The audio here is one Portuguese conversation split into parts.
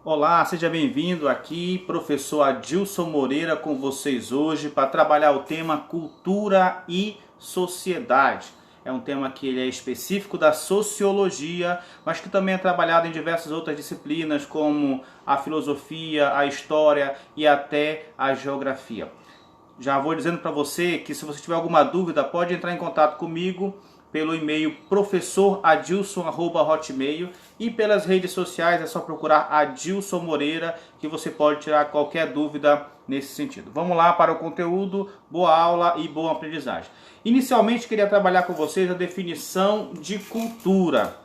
Olá, seja bem-vindo aqui, professor Adilson Moreira com vocês hoje para trabalhar o tema cultura e sociedade. É um tema que ele é específico da sociologia, mas que também é trabalhado em diversas outras disciplinas como a filosofia, a história e até a geografia. Já vou dizendo para você que se você tiver alguma dúvida, pode entrar em contato comigo pelo e-mail professoradilson@hotmail e pelas redes sociais é só procurar Adilson Moreira que você pode tirar qualquer dúvida nesse sentido. Vamos lá para o conteúdo, boa aula e boa aprendizagem. Inicialmente queria trabalhar com vocês a definição de cultura.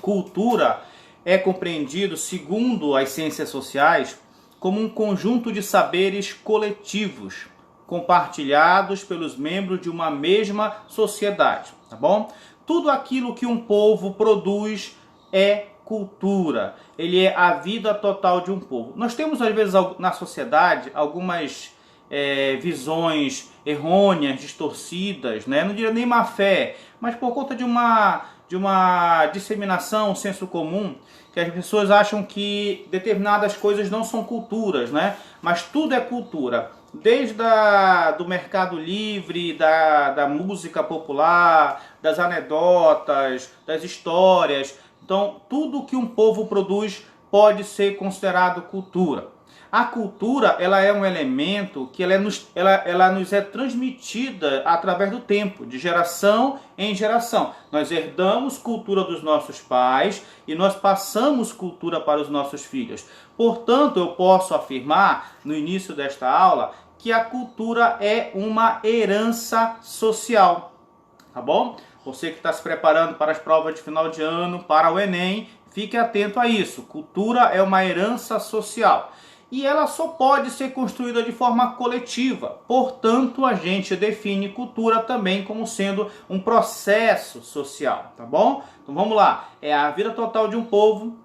Cultura é compreendido, segundo as ciências sociais, como um conjunto de saberes coletivos compartilhados pelos membros de uma mesma sociedade, tá bom? Tudo aquilo que um povo produz é cultura. Ele é a vida total de um povo. Nós temos às vezes na sociedade algumas visões errôneas, distorcidas, né? Não diria nem má fé, mas por conta de uma disseminação, um senso comum, que as pessoas acham que determinadas coisas não são culturas, né? Mas tudo é cultura. Desde do mercado livre, da música popular, das anedotas, das histórias. Então, tudo que um povo produz pode ser considerado cultura. A cultura, ela é um elemento que ela nos é transmitida através do tempo, de geração em geração. Nós herdamos cultura dos nossos pais e nós passamos cultura para os nossos filhos. Portanto, eu posso afirmar, no início desta aula, que a cultura é uma herança social, tá bom? Você que está se preparando para as provas de final de ano, para o Enem, fique atento a isso. Cultura é uma herança social. E ela só pode ser construída de forma coletiva. Portanto, a gente define cultura também como sendo um processo social, tá bom? Então vamos lá. É a vida total de um povo,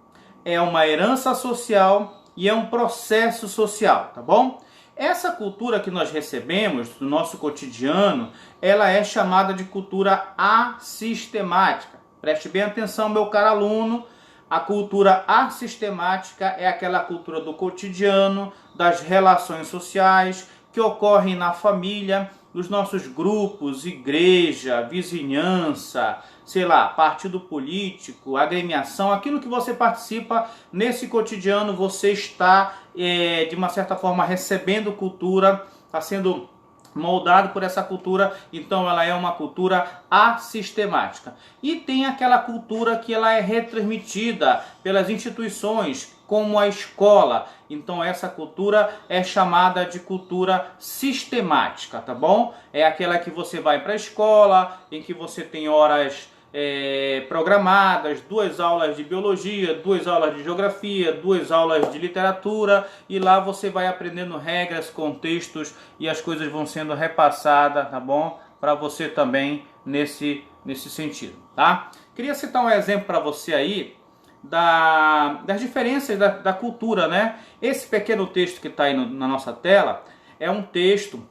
é uma herança social e é um processo social, tá bom? Essa cultura que nós recebemos do nosso cotidiano, ela é chamada de cultura assistemática. Preste bem atenção, meu caro aluno. A cultura assistemática é aquela cultura do cotidiano, das relações sociais, que ocorrem na família, nos nossos grupos, igreja, vizinhança, sei lá, partido político, agremiação, aquilo que você participa nesse cotidiano, você está, de uma certa forma, recebendo cultura, está sendo moldado por essa cultura, então ela é uma cultura assistemática. E tem aquela cultura que ela é retransmitida pelas instituições, como a escola. Então essa cultura é chamada de cultura sistemática, tá bom? É aquela que você vai para a escola, em que você tem horas programadas, 2 aulas de biologia, 2 aulas de geografia, 2 aulas de literatura, e lá você vai aprendendo regras, contextos e as coisas vão sendo repassadas, tá bom? Para você também nesse sentido, tá? Queria citar um exemplo para você aí das diferenças da cultura, né? Esse pequeno texto que está aí na nossa tela é um texto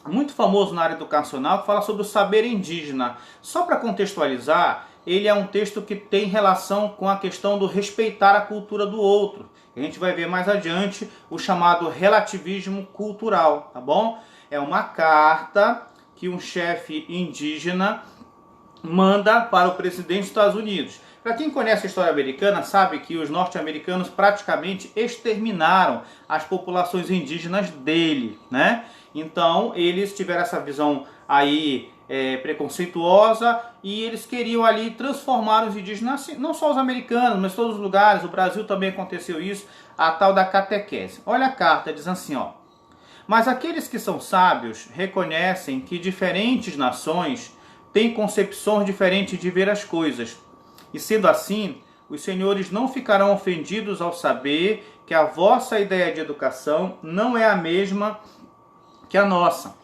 muito famoso na área educacional, que fala sobre o saber indígena. Só para contextualizar, ele é um texto que tem relação com a questão do respeitar a cultura do outro. A gente vai ver mais adiante o chamado relativismo cultural, tá bom? É uma carta que um chefe indígena manda para o presidente dos Estados Unidos. Para quem conhece a história americana, sabe que os norte-americanos praticamente exterminaram as populações indígenas dele, né? Então, eles tiveram essa visão aí preconceituosa e eles queriam ali transformar os indígenas, não só os americanos, mas todos os lugares. O Brasil também aconteceu isso, a tal da catequese. Olha a carta, diz assim, ó. Mas aqueles que são sábios reconhecem que diferentes nações têm concepções diferentes de ver as coisas. E sendo assim, os senhores não ficarão ofendidos ao saber que a vossa ideia de educação não é a mesma que a nossa.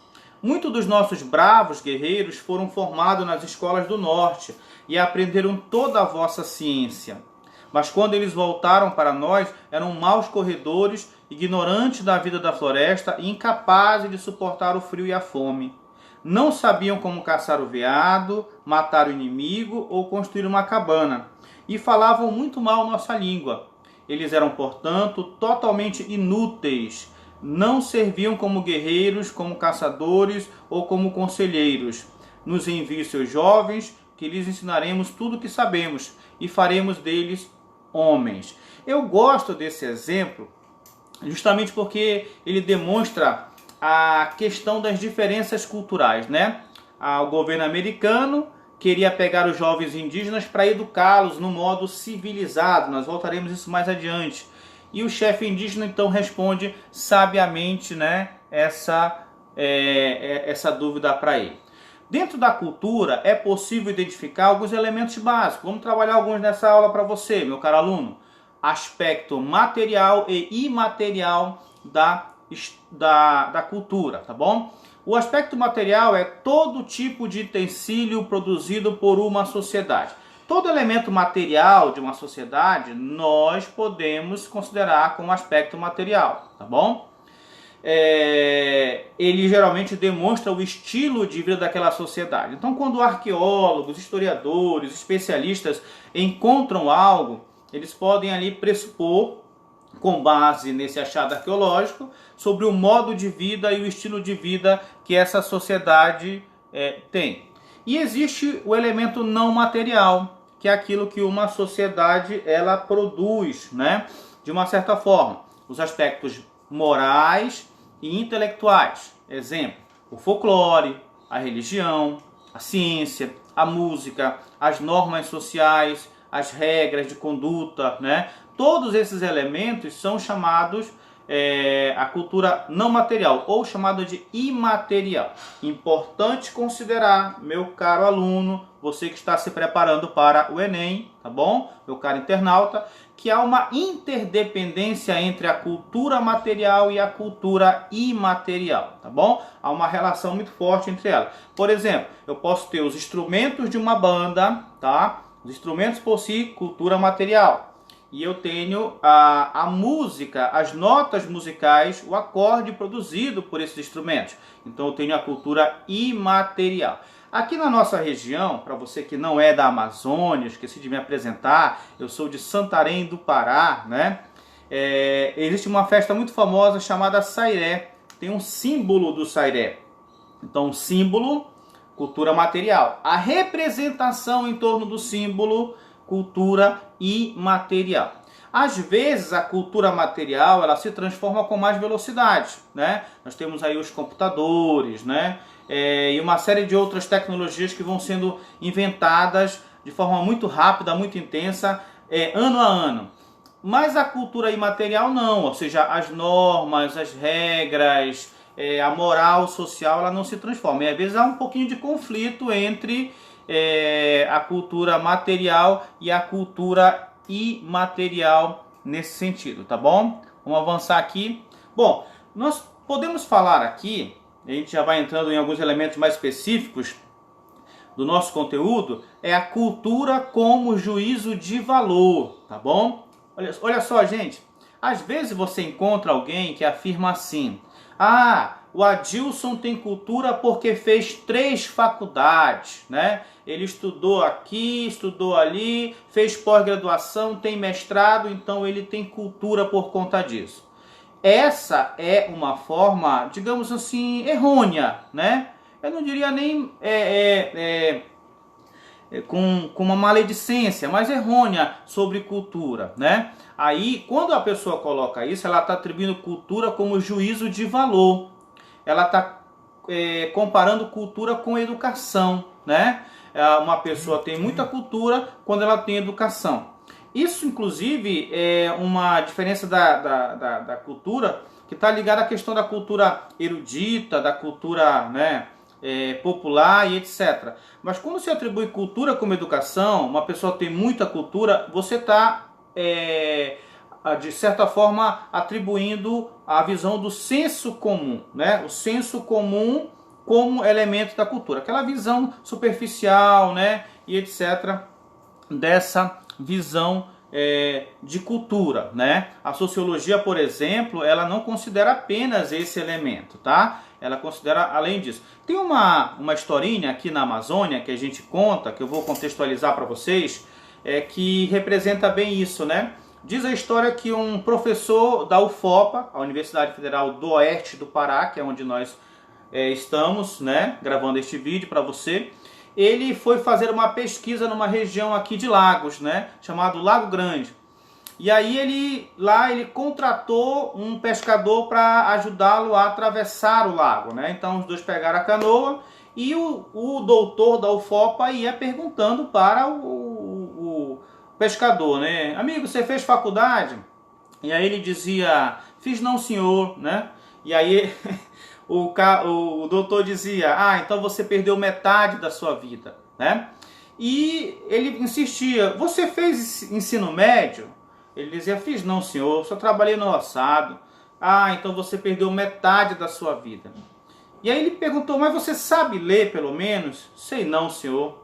Muitos dos nossos bravos guerreiros foram formados nas escolas do norte e aprenderam toda a vossa ciência. Mas quando eles voltaram para nós, eram maus corredores, ignorantes da vida da floresta e incapazes de suportar o frio e a fome. Não sabiam como caçar o veado, matar o inimigo ou construir uma cabana. E falavam muito mal nossa língua. Eles eram, portanto, totalmente inúteis. Não serviam como guerreiros, como caçadores ou como conselheiros. Nos envie seus jovens, que lhes ensinaremos tudo o que sabemos e faremos deles homens. Eu gosto desse exemplo justamente porque ele demonstra a questão das diferenças culturais, né? O governo americano queria pegar os jovens indígenas para educá-los no modo civilizado. Nós voltaremos isso mais adiante. E o chefe indígena então responde sabiamente, né, essa dúvida para ele. Dentro da cultura é possível identificar alguns elementos básicos. Vamos trabalhar alguns nessa aula para você, meu caro aluno. Aspecto material e imaterial da cultura, tá bom? O aspecto material é todo tipo de utensílio produzido por uma sociedade. Todo elemento material de uma sociedade nós podemos considerar como aspecto material, tá bom? Ele geralmente demonstra o estilo de vida daquela sociedade. Então, quando arqueólogos, historiadores, especialistas encontram algo, eles podem ali pressupor, com base nesse achado arqueológico, sobre o modo de vida e o estilo de vida que essa sociedade tem. E existe o elemento não material, que é aquilo que uma sociedade ela produz, né? De uma certa forma. Os aspectos morais e intelectuais. Exemplo, o folclore, a religião, a ciência, a música, as normas sociais, as regras de conduta, né? Todos esses elementos são chamados a cultura não material, ou chamada de imaterial. Importante considerar, meu caro aluno, você que está se preparando para o Enem, tá bom? Meu caro internauta, que há uma interdependência entre a cultura material e a cultura imaterial, tá bom? Há uma relação muito forte entre elas. Por exemplo, eu posso ter os instrumentos de uma banda, tá? Os instrumentos por si, cultura material. E eu tenho a música, as notas musicais, o acorde produzido por esses instrumentos. Então eu tenho a cultura imaterial. Aqui na nossa região, para você que não é da Amazônia, esqueci de me apresentar, eu sou de Santarém do Pará, né? Existe uma festa muito famosa chamada Sairé. Tem um símbolo do Sairé. Então, símbolo, cultura material. A representação em torno do símbolo, cultura imaterial. Às vezes a cultura material ela se transforma com mais velocidade, né? Nós temos aí os computadores, né? E uma série de outras tecnologias que vão sendo inventadas de forma muito rápida, muito intensa, ano a ano. Mas a cultura imaterial não, ou seja, as normas, as regras, a moral social ela não se transforma. E às vezes há um pouquinho de conflito entre a cultura material e a cultura imaterial nesse sentido, tá bom? Vamos avançar aqui. Bom, nós podemos falar aqui, a gente já vai entrando em alguns elementos mais específicos do nosso conteúdo, é a cultura como juízo de valor, tá bom? Olha só, gente, às vezes você encontra alguém que afirma assim: o Adilson tem cultura porque fez 3 faculdades, né? Ele estudou aqui, estudou ali, fez pós-graduação, tem mestrado, então ele tem cultura por conta disso. Essa é uma forma, digamos assim, errônea, né? Eu não diria nem com uma maledicência, mas errônea sobre cultura, né? Aí, quando a pessoa coloca isso, ela está atribuindo cultura como juízo de valor. Ela está comparando cultura com educação, né? Uma pessoa tem muita cultura quando ela tem educação. Isso, inclusive, é uma diferença da cultura que está ligada à questão da cultura erudita, da cultura, né, popular e etc. Mas quando se atribui cultura como educação, uma pessoa tem muita cultura, você está, de certa forma, atribuindo a visão do senso comum, né? O senso comum como elemento da cultura. Aquela visão superficial, né, e etc. dessa visão de cultura, né? A sociologia, por exemplo, ela não considera apenas esse elemento, tá? Ela considera além disso. Tem uma historinha aqui na Amazônia que a gente conta, que eu vou contextualizar para vocês, que representa bem isso, né? Diz a história que um professor da UFOPA, a Universidade Federal do Oeste do Pará, que é onde nós estamos, né, gravando este vídeo para você, ele foi fazer uma pesquisa numa região aqui de Lagos, né, chamado Lago Grande. E aí ele contratou um pescador para ajudá-lo a atravessar o lago, né? Então os dois pegaram a canoa e o doutor da UFOPA ia perguntando para o pescador, né? Amigo, você fez faculdade? E aí ele dizia, fiz não, senhor, né? E aí o doutor dizia, então você perdeu metade da sua vida, né? E ele insistia, você fez ensino médio? Ele dizia, fiz não, senhor, só trabalhei no roçado. Então você perdeu metade da sua vida. E aí ele perguntou, mas você sabe ler pelo menos? Sei não, senhor.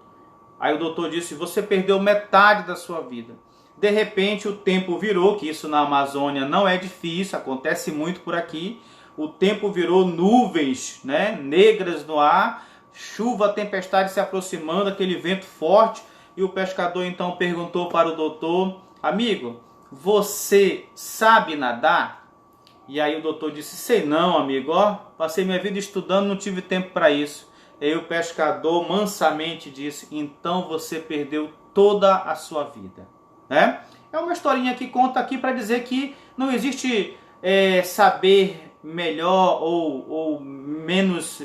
Aí o doutor disse, você perdeu metade da sua vida. De repente o tempo virou, que isso na Amazônia não é difícil, acontece muito por aqui. O tempo virou nuvens, né, negras no ar, chuva, tempestade se aproximando, aquele vento forte. E o pescador então perguntou para o doutor, amigo, você sabe nadar? E aí o doutor disse, sei não, amigo, passei minha vida estudando, não tive tempo para isso. E aí o pescador mansamente disse, então você perdeu toda a sua vida, né? É uma historinha que conta aqui para dizer que não existe saber melhor ou menos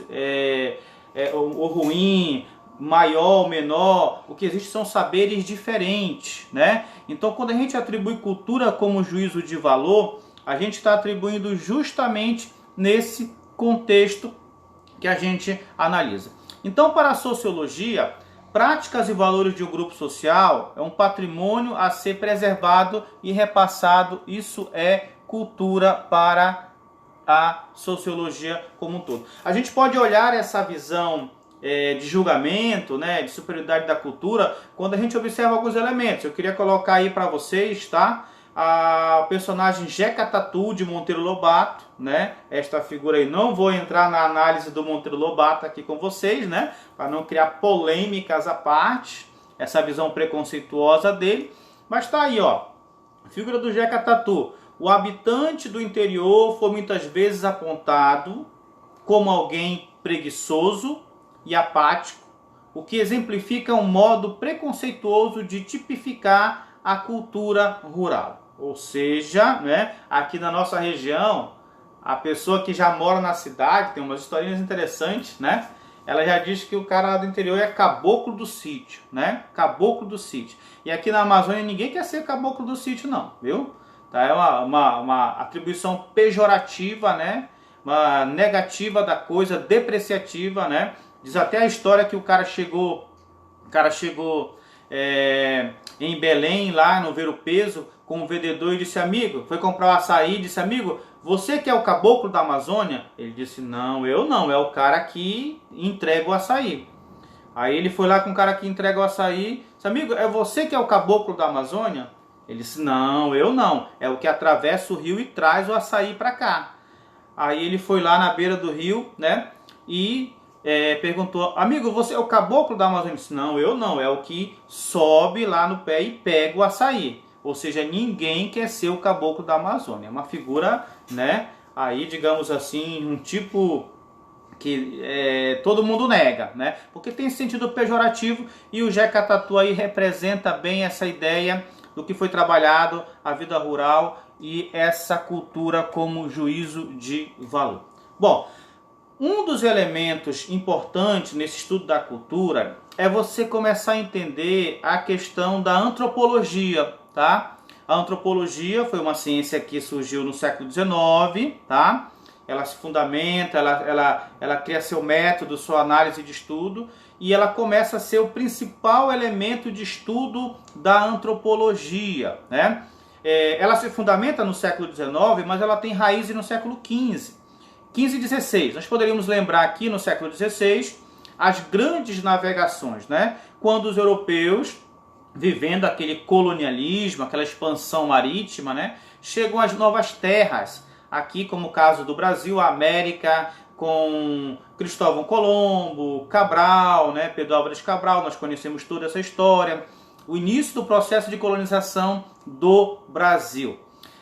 ou ruim, maior ou menor. O que existe são saberes diferentes, né? Então quando a gente atribui cultura como juízo de valor, a gente está atribuindo justamente nesse contexto que a gente analisa. Então, para a sociologia, práticas e valores de um grupo social é um patrimônio a ser preservado e repassado. Isso é cultura para a sociologia como um todo. A gente pode olhar essa visão de julgamento, né, de superioridade da cultura, quando a gente observa alguns elementos. Eu queria colocar aí para vocês, tá? O personagem Jeca Tatu de Monteiro Lobato, né? Esta figura aí, não vou entrar na análise do Monteiro Lobato aqui com vocês, né? Para não criar polêmicas à parte, essa visão preconceituosa dele. Mas tá aí, ó, figura do Jeca Tatu. O habitante do interior foi muitas vezes apontado como alguém preguiçoso e apático, o que exemplifica um modo preconceituoso de tipificar a cultura rural. Ou seja, né, aqui na nossa região, a pessoa que já mora na cidade, tem umas historinhas interessantes, né? Ela já diz que o cara do interior é caboclo do sítio, né? Caboclo do sítio. E aqui na Amazônia ninguém quer ser caboclo do sítio não, viu? Tá? É uma atribuição pejorativa, né? Uma negativa da coisa, depreciativa, né? Diz até a história que o cara chegou em Belém, lá no Ver o Peso, com um vendedor e disse, amigo, foi comprar um açaí, disse, amigo, você que é o caboclo da Amazônia? Ele disse, não, eu não, é o cara que entrega o açaí. Aí ele foi lá com o cara que entrega o açaí, disse, amigo, é você que é o caboclo da Amazônia? Ele disse, não, eu não, é o que atravessa o rio e traz o açaí para cá. Aí ele foi lá na beira do rio, né, e perguntou, amigo, você é o caboclo da Amazônia? Ele disse, não, eu não, é o que sobe lá no pé e pega o açaí. Ou seja, ninguém quer ser o caboclo da Amazônia. É uma figura, né, aí digamos assim, um tipo que todo mundo nega, né, porque tem esse sentido pejorativo, e o Jeca Tatu aí representa bem essa ideia do que foi trabalhado, a vida rural e essa cultura como juízo de valor. Bom, um dos elementos importantes nesse estudo da cultura é você começar a entender a questão da antropologia, tá? A antropologia foi uma ciência que surgiu no século XIX, tá? Ela se fundamenta, ela cria seu método, sua análise de estudo, e ela começa a ser o principal elemento de estudo da antropologia, né? Ela se fundamenta no século XIX, mas ela tem raízes no século XV. 15 e 16, nós poderíamos lembrar aqui no século XVI as grandes navegações, né? Quando os europeus, vivendo aquele colonialismo, aquela expansão marítima, né, chegam às novas terras, aqui como o caso do Brasil, a América, com Cristóvão Colombo, Cabral, né, Pedro Álvares Cabral, nós conhecemos toda essa história. o início do processo de colonização do Brasil.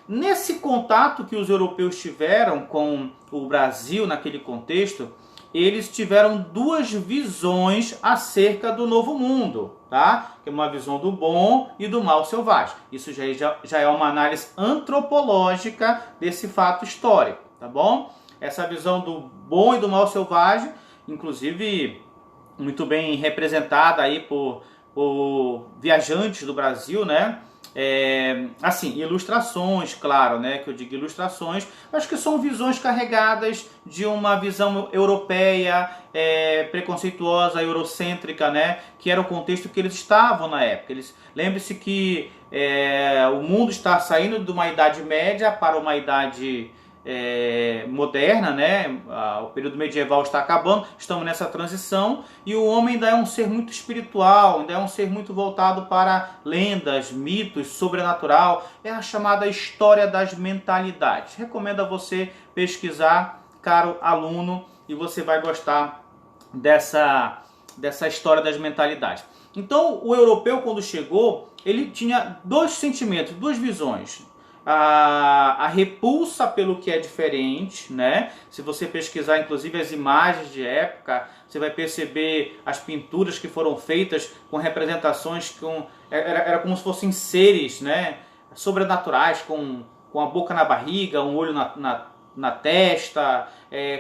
Nesse contato que os europeus tiveram com o Brasil naquele contexto, eles tiveram duas visões acerca do Novo Mundo, tá? Que é uma visão do bom e do mal selvagem. Isso já é uma análise antropológica desse fato histórico, tá bom? Essa visão do bom e do mal selvagem, inclusive muito bem representada aí por viajantes do Brasil, né? Assim, ilustrações, claro, né, que eu digo ilustrações, acho que são visões carregadas de uma visão europeia, preconceituosa, eurocêntrica, né, que era o contexto que eles estavam na época. Lembre-se que o mundo está saindo de uma Idade Média para uma Idade moderna, né? O período medieval está acabando, estamos nessa transição, e o homem ainda é um ser muito espiritual, ainda é um ser muito voltado para lendas, mitos, sobrenatural. É a chamada história das mentalidades. Recomendo a você pesquisar, caro aluno, e você vai gostar dessa história das mentalidades. Então, o europeu, quando chegou, ele tinha dois sentimentos, duas visões. A repulsa pelo que é diferente, né? Se você pesquisar inclusive as imagens de época, você vai perceber as pinturas que foram feitas com representações era como se fossem seres, né, sobrenaturais, com a boca na barriga, um olho na testa,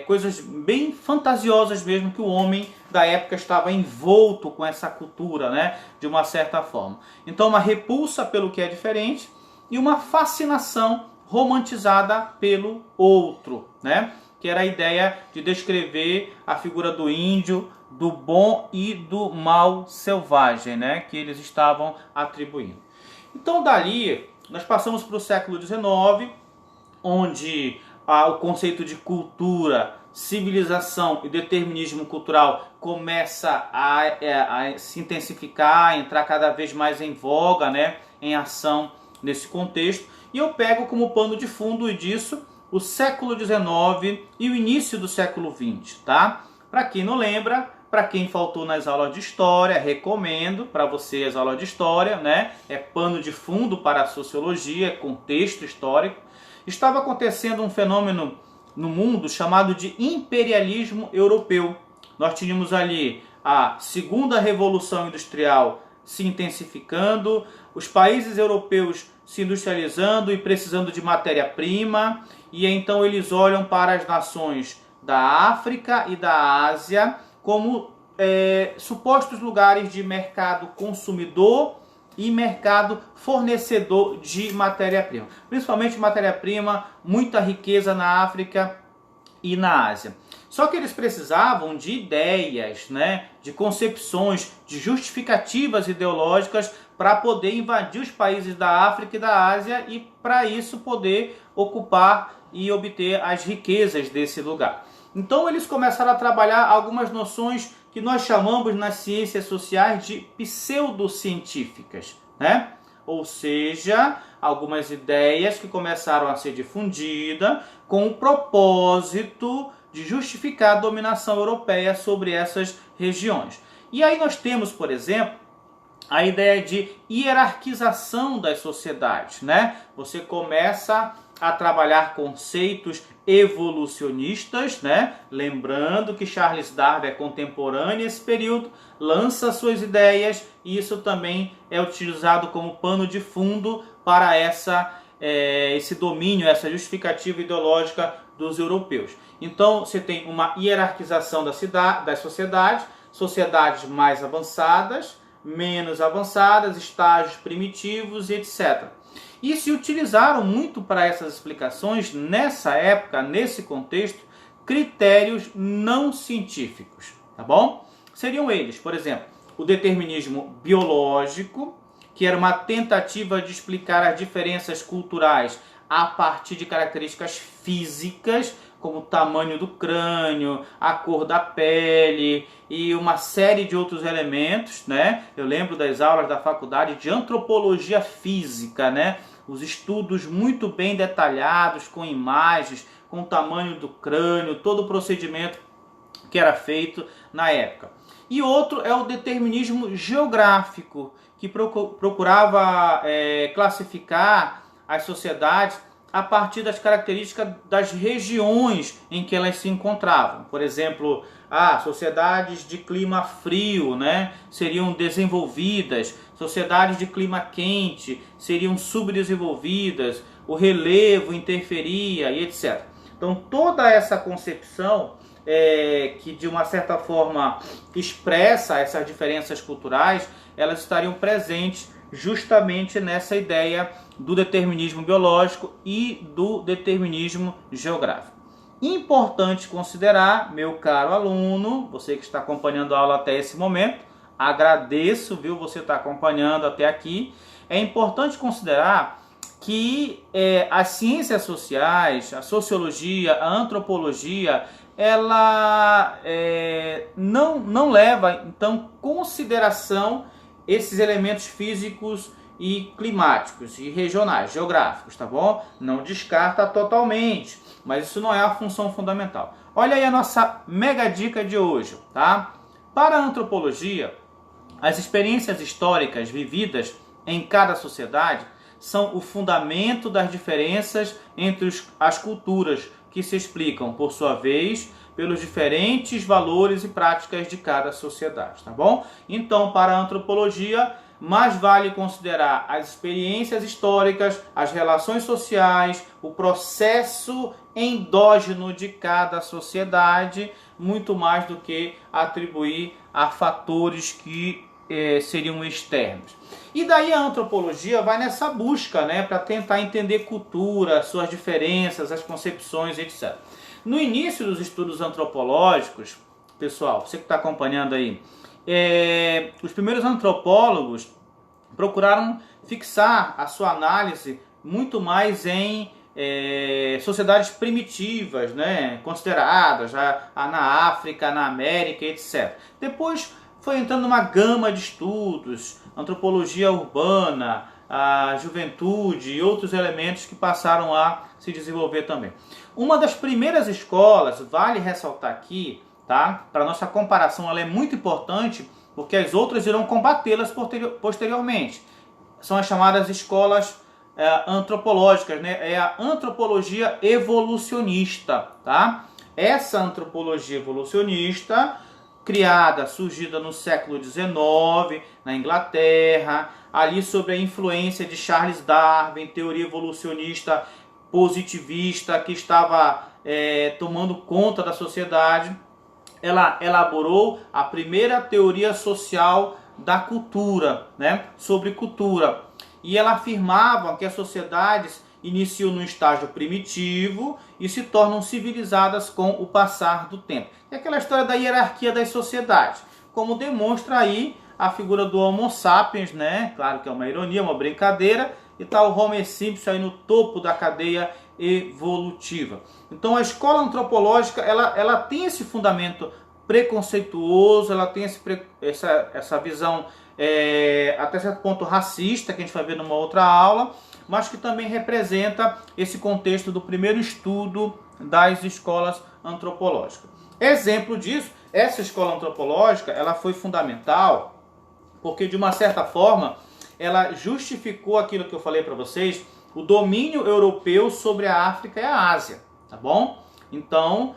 coisas bem fantasiosas mesmo, que o homem da época estava envolto com essa cultura, né, de uma certa forma. Então, uma repulsa pelo que é diferente e uma fascinação romantizada pelo outro, né? Que era a ideia de descrever a figura do índio, do bom e do mal selvagem, né? Que eles estavam atribuindo. Então, dali, nós passamos para o século XIX, onde o conceito de cultura, civilização e determinismo cultural começa a se intensificar, a entrar cada vez mais em voga, né? Em ação nesse contexto, e eu pego como pano de fundo disso o século XIX e o início do século XX, tá? Para quem não lembra, para quem faltou nas aulas de história, recomendo para você as aulas de história, né? É pano de fundo para a sociologia, contexto histórico. Estava acontecendo um fenômeno no mundo chamado de imperialismo europeu. Nós tínhamos ali a segunda revolução industrial se intensificando, os países europeus se industrializando e precisando de matéria-prima, e então eles olham para as nações da África e da Ásia como supostos lugares de mercado consumidor e mercado fornecedor de matéria-prima. Principalmente matéria-prima, muita riqueza na África e na Ásia. Só que eles precisavam de ideias, né, de concepções, de justificativas ideológicas para poder invadir os países da África e da Ásia e para isso poder ocupar e obter as riquezas desse lugar. Então eles começaram a trabalhar algumas noções que nós chamamos nas ciências sociais de pseudocientíficas, né? Ou seja, algumas ideias que começaram a ser difundidas com o propósito de justificar a dominação europeia sobre essas regiões. E aí nós temos, por exemplo, a ideia de hierarquização das sociedades, né? Você começa a trabalhar conceitos evolucionistas, né? Lembrando que Charles Darwin é contemporâneo a esse período, lança suas ideias e isso também é utilizado como pano de fundo para esse domínio, essa justificativa ideológica dos europeus. Então você tem uma hierarquização das sociedades, sociedades mais avançadas, menos avançadas, estágios primitivos e etc. E se utilizaram muito para essas explicações, nessa época, nesse contexto, critérios não científicos, tá bom? Seriam eles, por exemplo, o determinismo biológico, que era uma tentativa de explicar as diferenças culturais a partir de características físicas, como o tamanho do crânio, a cor da pele e uma série de outros elementos, né? Eu lembro das aulas da faculdade de antropologia física, né? Os estudos muito bem detalhados, com imagens, com o tamanho do crânio, todo o procedimento que era feito na época. E outro é o determinismo geográfico, que procurava classificar as sociedades a partir das características das regiões em que elas se encontravam. Por exemplo, sociedades de clima frio, né, seriam desenvolvidas, sociedades de clima quente seriam subdesenvolvidas, o relevo interferia e etc. Então toda essa concepção que de uma certa forma expressa essas diferenças culturais, elas estariam presentes justamente nessa ideia do determinismo biológico e do determinismo geográfico. Importante considerar, meu caro aluno, você que está acompanhando a aula até esse momento, agradeço, viu, você está acompanhando até aqui. É importante considerar que as ciências sociais, a sociologia, a antropologia, ela não leva, então, consideração esses elementos físicos e climáticos e regionais, geográficos, tá bom? Não descarta totalmente, mas isso não é a função fundamental. Olha aí a nossa mega dica de hoje, tá? Para a antropologia, as experiências históricas vividas em cada sociedade são o fundamento das diferenças entre as culturas, que se explicam, por sua vez, pelos diferentes valores e práticas de cada sociedade, tá bom? Então, para a antropologia, mais vale considerar as experiências históricas, as relações sociais, o processo endógeno de cada sociedade, muito mais do que atribuir a fatores que seriam externos. E daí a antropologia vai nessa busca, né, para tentar entender cultura, suas diferenças, as concepções, etc. No início dos estudos antropológicos, pessoal, você que está acompanhando aí, os primeiros antropólogos procuraram fixar a sua análise muito mais em sociedades primitivas, né, consideradas já na África, na América, etc. Depois foi entrando uma gama de estudos, antropologia urbana, a juventude e outros elementos que passaram a se desenvolver também. Uma das primeiras escolas, vale ressaltar aqui, tá? Para nossa comparação, ela é muito importante, porque as outras irão combatê-las posteriormente. São as chamadas escolas antropológicas, né? É a antropologia evolucionista, tá? Essa antropologia evolucionista, surgida no século XIX, na Inglaterra, ali sob a influência de Charles Darwin, teoria evolucionista positivista que estava tomando conta da sociedade. Ela elaborou a primeira teoria social da cultura, né, sobre cultura. E ela afirmava que as sociedades iniciam no estágio primitivo e se tornam civilizadas com o passar do tempo. É aquela história da hierarquia das sociedades, como demonstra aí a figura do Homo sapiens, né? Claro que é uma ironia, uma brincadeira, e está o Homo simples aí no topo da cadeia evolutiva. Então a escola antropológica ela tem esse fundamento preconceituoso, ela tem essa visão até certo ponto racista, que a gente vai ver numa outra aula, mas que também representa esse contexto do primeiro estudo das escolas antropológicas. Exemplo disso, essa escola antropológica ela foi fundamental porque, de uma certa forma, ela justificou aquilo que eu falei para vocês, o domínio europeu sobre a África e a Ásia, tá bom? Então,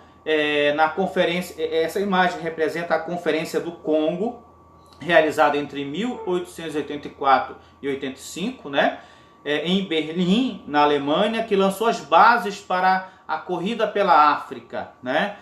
na conferência, essa imagem representa a Conferência do Congo, realizada entre 1884 e 85, né? Em Berlim, na Alemanha, que lançou as bases para a corrida pela África, né?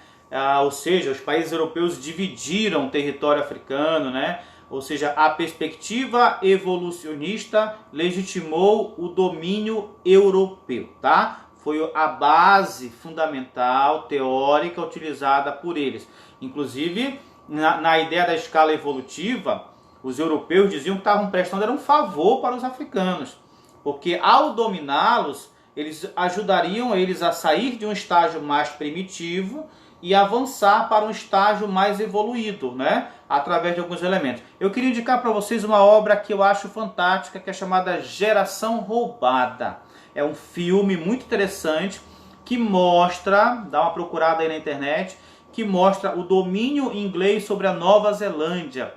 Ou seja, os países europeus dividiram o território africano, né? Ou seja, a perspectiva evolucionista legitimou o domínio europeu, tá? Foi a base fundamental, teórica, utilizada por eles. Inclusive, na ideia da escala evolutiva, os europeus diziam que estavam prestando um favor para os africanos, porque ao dominá-los, eles ajudariam eles a sair de um estágio mais primitivo e avançar para um estágio mais evoluído, né? Através de alguns elementos. Eu queria indicar para vocês uma obra que eu acho fantástica, que é chamada Geração Roubada. É um filme muito interessante que mostra, dá uma procurada aí na internet, que mostra o domínio inglês sobre a Nova Zelândia.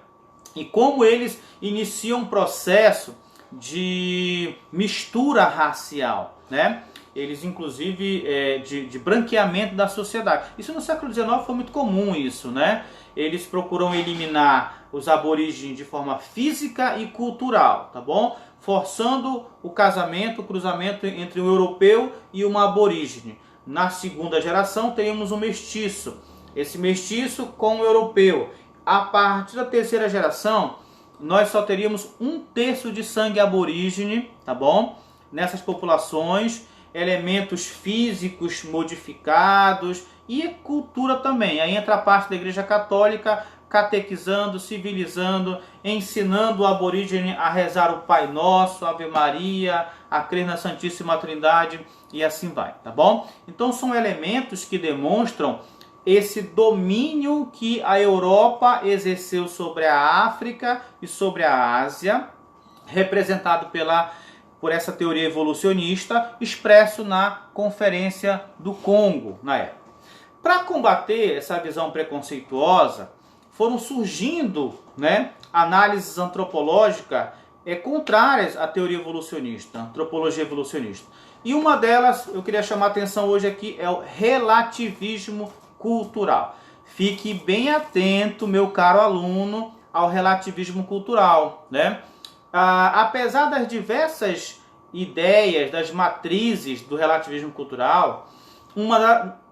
e como eles iniciam um processo de mistura racial, né? Eles, inclusive, de branqueamento da sociedade. Isso no século XIX foi muito comum, isso, né? Eles procuram eliminar os aborígenes de forma física e cultural, tá bom? Forçando o casamento, o cruzamento entre um europeu e uma aborígene. Na segunda geração, temos um mestiço. Esse mestiço com o europeu. A partir da terceira geração, nós só teríamos 1/3 de sangue aborígene, tá bom? Nessas populações, elementos físicos modificados e cultura também. Aí entra a parte da Igreja Católica catequizando, civilizando, ensinando o aborígene a rezar o Pai Nosso, Ave Maria, a crer na Santíssima Trindade e assim vai, tá bom? Então são elementos que demonstram esse domínio que a Europa exerceu sobre a África e sobre a Ásia, representado por essa teoria evolucionista, expresso na Conferência do Congo, na época. Para combater essa visão preconceituosa, foram surgindo, né, análises antropológicas contrárias à teoria evolucionista, antropologia evolucionista. E uma delas, eu queria chamar a atenção hoje aqui, é o relativismo cultural. Fique bem atento, meu caro aluno, ao relativismo cultural, né? Apesar das diversas ideias, das matrizes do relativismo cultural,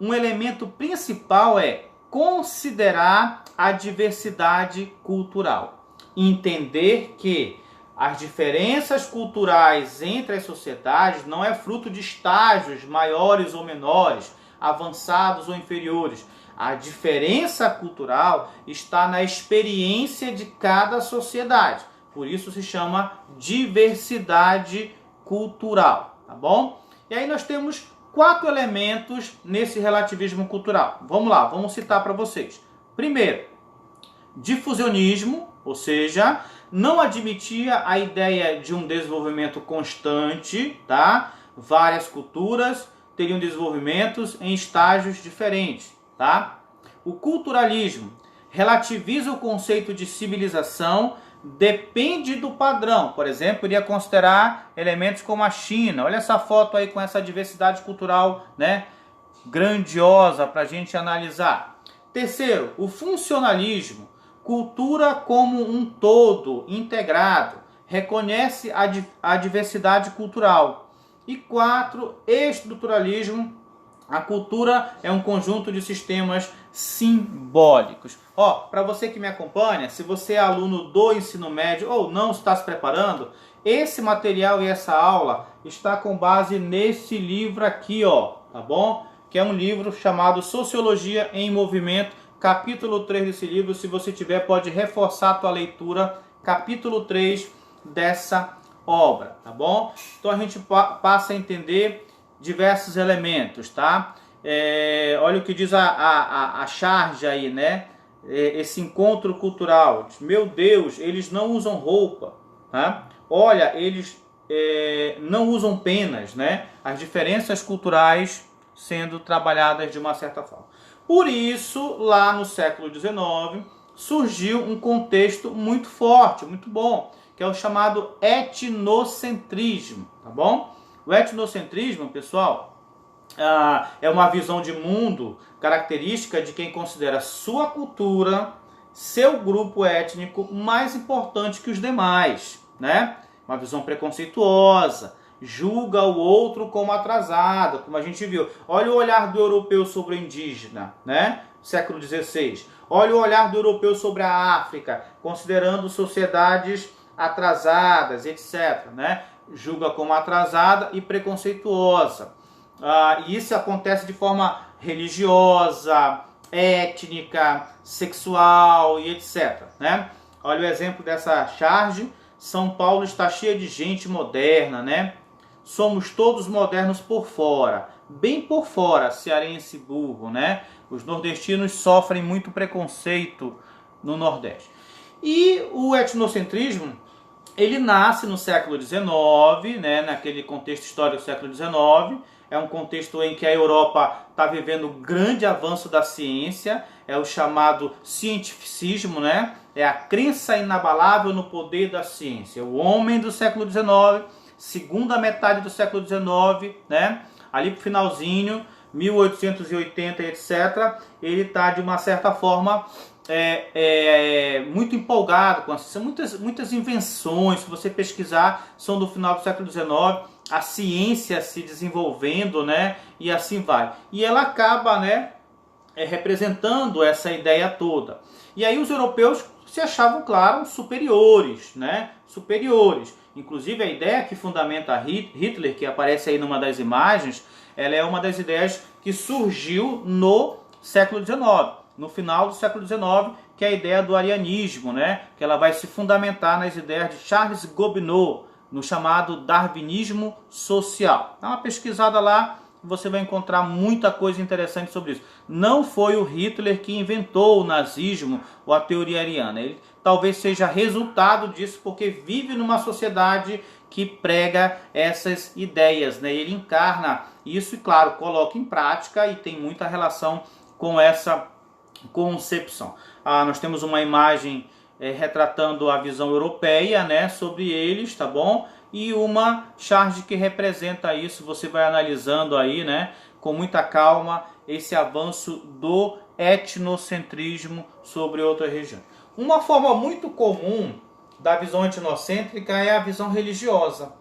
um elemento principal é considerar a diversidade cultural. Entender que as diferenças culturais entre as sociedades não é fruto de estágios maiores ou menores, avançados ou inferiores. A diferença cultural está na experiência de cada sociedade. Por isso se chama diversidade cultural, tá bom? E aí nós temos 4 elementos nesse relativismo cultural. Vamos lá, vamos citar para vocês. Primeiro, difusionismo, ou seja, não admitia a ideia de um desenvolvimento constante, tá? Várias culturas teriam desenvolvimentos em estágios diferentes, tá? O culturalismo relativiza o conceito de civilização, depende do padrão. Por exemplo, iria considerar elementos como a China. Olha essa foto aí com essa diversidade cultural, né, grandiosa para a gente analisar. Terceiro, o funcionalismo. Cultura como um todo, integrado. Reconhece a diversidade cultural. E 4, estruturalismo. A cultura é um conjunto de sistemas simbólicos. Para você que me acompanha, se você é aluno do ensino médio ou não está se preparando, esse material e essa aula está com base nesse livro aqui, tá bom? Que é um livro chamado Sociologia em Movimento, capítulo 3 desse livro. Se você tiver, pode reforçar a tua leitura, capítulo 3 dessa obra, tá bom? Então a gente passa a entender diversos elementos, tá? Olha o que diz a charge aí, né? Esse encontro cultural. Meu Deus, eles não usam roupa, tá? Olha, eles não usam penas, né? As diferenças culturais sendo trabalhadas de uma certa forma. Por isso, lá no século XIX, surgiu um contexto muito forte, muito bom, que é o chamado etnocentrismo, tá bom? O etnocentrismo, pessoal, é uma visão de mundo característica de quem considera sua cultura, seu grupo étnico mais importante que os demais, né? Uma visão preconceituosa, julga o outro como atrasado, como a gente viu. Olha o olhar do europeu sobre o indígena, né? Século XVI. Olha o olhar do europeu sobre a África, considerando sociedades atrasadas, etc., né? Julga como atrasada e preconceituosa. E isso acontece de forma religiosa, étnica, sexual e etc., né? Olha o exemplo dessa charge. São Paulo está cheia de gente moderna, né? Somos todos modernos por fora, bem por fora, cearense burro, né? Os nordestinos sofrem muito preconceito no Nordeste. E o etnocentrismo Ele nasce no século XIX, né, naquele contexto histórico do século XIX. É um contexto em que a Europa está vivendo um grande avanço da ciência, é o chamado cientificismo, né? É a crença inabalável no poder da ciência. O homem do século XIX, segunda metade do século XIX, né? Ali para o finalzinho, 1880, etc., ele está, de uma certa forma, muito empolgado com isso. São muitas invenções, se você pesquisar, são do final do século XIX, a ciência se desenvolvendo, né? E assim vai. E ela acaba, né, representando essa ideia toda. E aí os europeus se achavam, claro, superiores, né? Superiores. Inclusive a ideia que fundamenta Hitler, que aparece aí numa das imagens, ela é uma das ideias que surgiu no século XIX, no final do século XIX, que é a ideia do arianismo, né? Que ela vai se fundamentar nas ideias de Charles Gobineau, no chamado darwinismo social. Dá uma pesquisada lá, você vai encontrar muita coisa interessante sobre isso. Não foi o Hitler que inventou o nazismo ou a teoria ariana. Ele talvez seja resultado disso, porque vive numa sociedade que prega essas ideias, né? Ele encarna isso e, claro, coloca em prática e tem muita relação com essa concepção. Nós temos uma imagem retratando a visão europeia, né, sobre eles, tá bom? E uma charge que representa isso. Você vai analisando aí, né, com muita calma, esse avanço do etnocentrismo sobre outra região. Uma forma muito comum da visão etnocêntrica é a visão religiosa.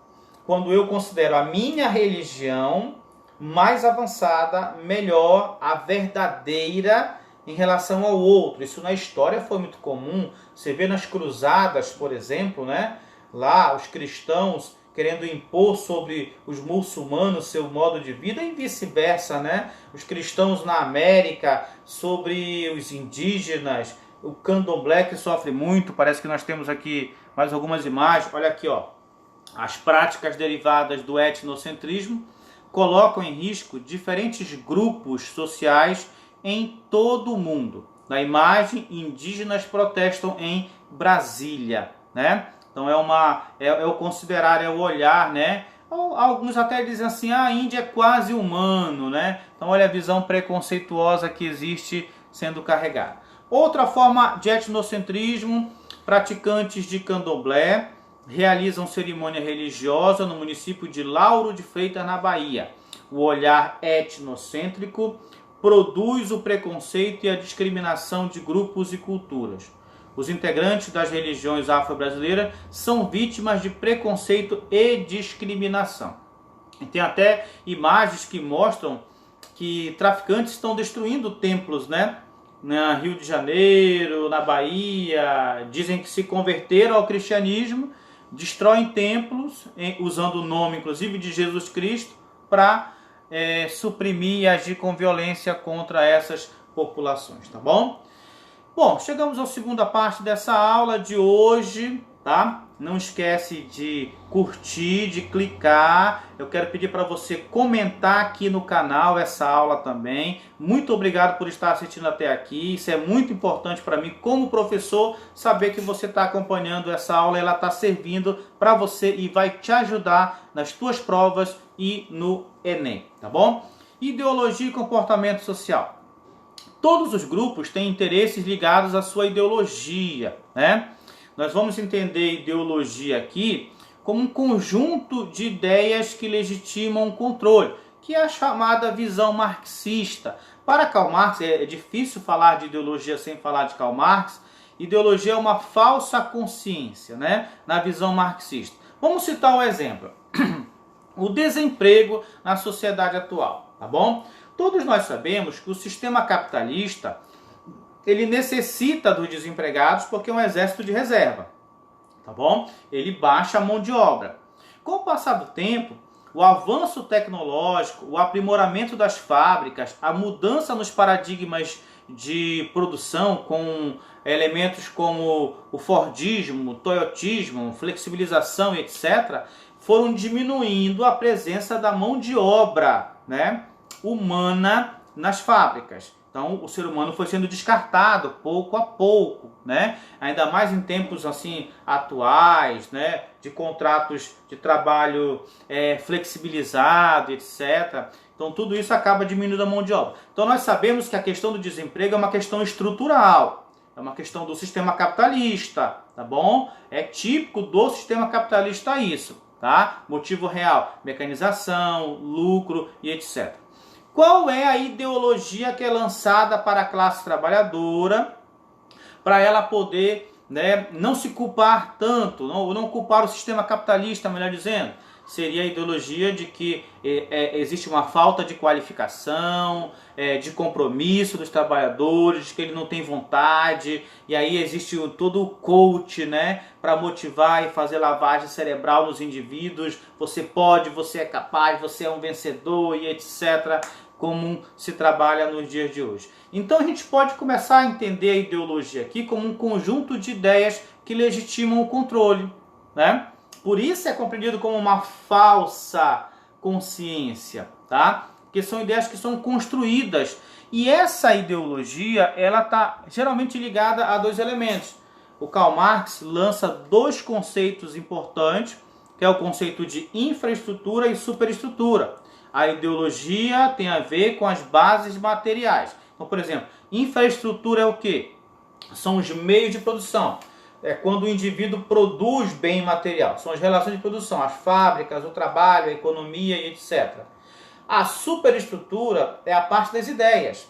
Quando eu considero a minha religião mais avançada, melhor, a verdadeira em relação ao outro. Isso na história foi muito comum. Você vê nas cruzadas, por exemplo, né? Lá os cristãos querendo impor sobre os muçulmanos seu modo de vida e vice-versa, né? Os cristãos na América sobre os indígenas, o candomblé que sofre muito. Parece que nós temos aqui mais algumas imagens. Olha aqui, ó. As práticas derivadas do etnocentrismo colocam em risco diferentes grupos sociais em todo o mundo. Na imagem, indígenas protestam em Brasília, né? Então é o considerar, é o olhar, né? Alguns até dizem assim, a Índia é quase humano, né? Então olha a visão preconceituosa que existe sendo carregada. Outra forma de etnocentrismo, praticantes de candomblé realizam cerimônia religiosa no município de Lauro de Freitas, na Bahia. O olhar etnocêntrico produz o preconceito e a discriminação de grupos e culturas. Os integrantes das religiões afro-brasileiras são vítimas de preconceito e discriminação. E tem até imagens que mostram que traficantes estão destruindo templos, né? No Rio de Janeiro, na Bahia, dizem que se converteram ao cristianismo, destroem templos, usando o nome, inclusive, de Jesus Cristo, para suprimir e agir com violência contra essas populações, tá bom? Bom, chegamos à segunda parte dessa aula de hoje, tá? Não esquece de curtir, de clicar. Eu quero pedir para você comentar aqui no canal essa aula também. Muito obrigado por estar assistindo até aqui. Isso é muito importante para mim como professor, saber que você está acompanhando essa aula. Ela está servindo para você e vai te ajudar nas tuas provas e no Enem, tá bom? Ideologia e comportamento social. Todos os grupos têm interesses ligados à sua ideologia, né? Nós vamos entender ideologia aqui como um conjunto de ideias que legitimam o controle, que é a chamada visão marxista. Para Karl Marx, é difícil falar de ideologia sem falar de Karl Marx. Ideologia é uma falsa consciência, né? Na visão marxista. Vamos citar um exemplo. O desemprego na sociedade atual, tá bom? Todos nós sabemos que o sistema capitalista ele necessita dos desempregados porque é um exército de reserva, tá bom? Ele baixa a mão de obra. Com o passar do tempo, o avanço tecnológico, o aprimoramento das fábricas, a mudança nos paradigmas de produção com elementos como o Fordismo, o Toyotismo, flexibilização, etc., foram diminuindo a presença da mão de obra, né, humana nas fábricas. Então, o ser humano foi sendo descartado pouco a pouco, né? Ainda mais em tempos assim atuais, né? De contratos de trabalho flexibilizado, etc. Então, tudo isso acaba diminuindo a mão de obra. Então, nós sabemos que a questão do desemprego é uma questão estrutural, é uma questão do sistema capitalista, tá bom? É típico do sistema capitalista isso, tá? Motivo real, mecanização, lucro e etc. Qual é a ideologia que é lançada para a classe trabalhadora, para ela poder, né, não se culpar tanto, não culpar o sistema capitalista, melhor dizendo? Seria a ideologia de que existe uma falta de qualificação, de compromisso dos trabalhadores, de que ele não tem vontade, e aí existe todo o coach, né, para motivar e fazer lavagem cerebral nos indivíduos. Você pode, você é capaz, você é um vencedor e etc., como se trabalha nos dias de hoje. Então a gente pode começar a entender a ideologia aqui como um conjunto de ideias que legitimam o controle, né? Por isso é compreendido como uma falsa consciência, tá? Que são ideias que são construídas. E essa ideologia, ela está geralmente ligada a dois elementos. O Karl Marx lança dois conceitos importantes, que é o conceito de infraestrutura e superestrutura. A ideologia tem a ver com as bases materiais. Então, por exemplo, infraestrutura é o quê? São os meios de produção. É quando o indivíduo produz bem material. São as relações de produção, as fábricas, o trabalho, a economia e etc. A superestrutura é a parte das ideias,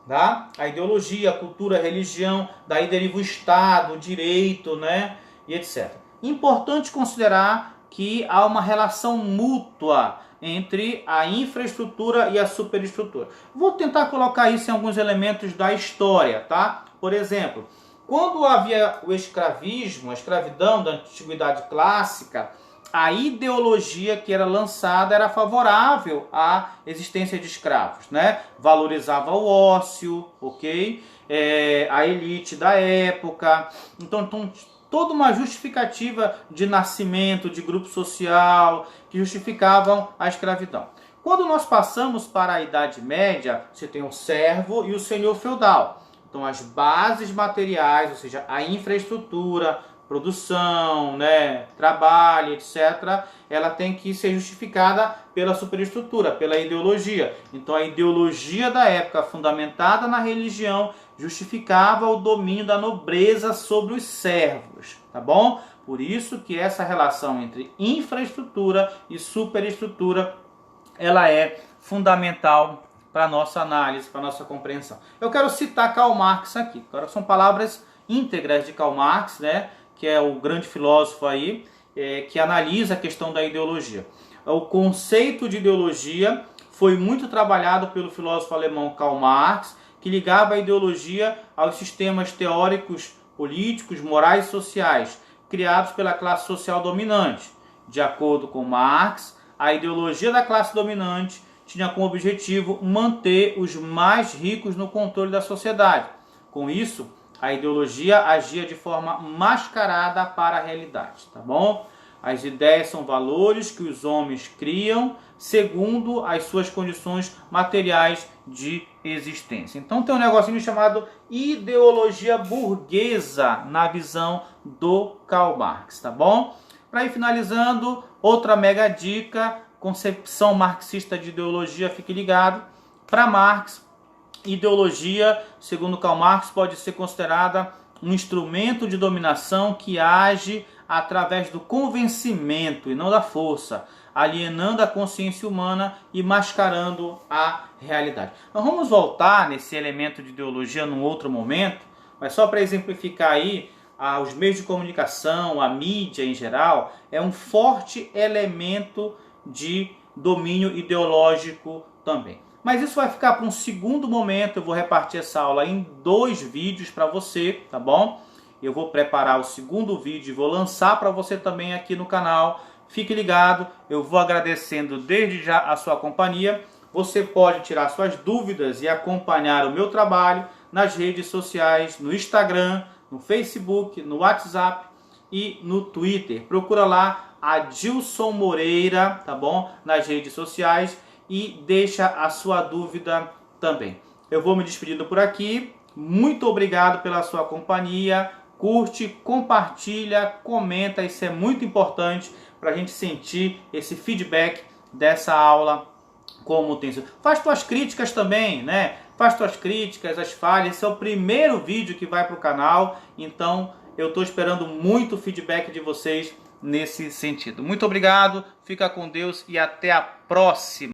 tá? A ideologia, a cultura, a religião, daí deriva o Estado, o direito, né? E etc. Importante considerar que há uma relação mútua entre a infraestrutura e a superestrutura. Vou tentar colocar isso em alguns elementos da história, tá? Por exemplo, quando havia o escravismo, a escravidão da antiguidade clássica, a ideologia que era lançada era favorável à existência de escravos, né? Valorizava o ócio, ok? A elite da época. Então toda uma justificativa de nascimento, de grupo social, que justificavam a escravidão. Quando nós passamos para a Idade Média, você tem o servo e o senhor feudal. Então as bases materiais, ou seja, a infraestrutura, produção, né, trabalho, etc., ela tem que ser justificada pela superestrutura, pela ideologia. Então a ideologia da época, fundamentada na religião, justificava o domínio da nobreza sobre os servos, tá bom? Por isso que essa relação entre infraestrutura e superestrutura, ela é fundamental para a nossa análise, para a nossa compreensão. Eu quero citar Karl Marx aqui. Agora são palavras íntegras de Karl Marx, né, que é o grande filósofo aí, que analisa a questão da ideologia. O conceito de ideologia foi muito trabalhado pelo filósofo alemão Karl Marx, que ligava a ideologia aos sistemas teóricos, políticos, morais e sociais, criados pela classe social dominante. De acordo com Marx, a ideologia da classe dominante tinha como objetivo manter os mais ricos no controle da sociedade. Com isso, a ideologia agia de forma mascarada para a realidade, tá bom? As ideias são valores que os homens criam segundo as suas condições materiais de existência. Então tem um negocinho chamado ideologia burguesa na visão do Karl Marx, tá bom? Para ir finalizando, outra mega dica, concepção marxista de ideologia, fique ligado. Para Marx, ideologia, segundo Karl Marx, pode ser considerada um instrumento de dominação que age através do convencimento e não da força, alienando a consciência humana e mascarando a realidade. Nós vamos voltar nesse elemento de ideologia num outro momento, mas só para exemplificar aí, os meios de comunicação, a mídia em geral, é um forte elemento de domínio ideológico também. Mas isso vai ficar para um segundo momento. Eu vou repartir essa aula em 2 vídeos para você, tá bom? Eu vou preparar o segundo vídeo e vou lançar para você também aqui no canal. Fique ligado, eu vou agradecendo desde já a sua companhia. Você pode tirar suas dúvidas e acompanhar o meu trabalho nas redes sociais, no Instagram, no Facebook, no WhatsApp e no Twitter. Procura lá Adilson Moreira, tá bom? Nas redes sociais e deixa a sua dúvida também. eu vou me despedindo por aqui. Muito obrigado pela sua companhia. Curte, compartilha, comenta, isso é muito importante para a gente sentir esse feedback dessa aula como tem sido. Faz tuas críticas também, né? Faz tuas críticas, as falhas. Esse é o primeiro vídeo que vai para o canal, então eu estou esperando muito feedback de vocês nesse sentido. Muito obrigado, fica com Deus e até a próxima.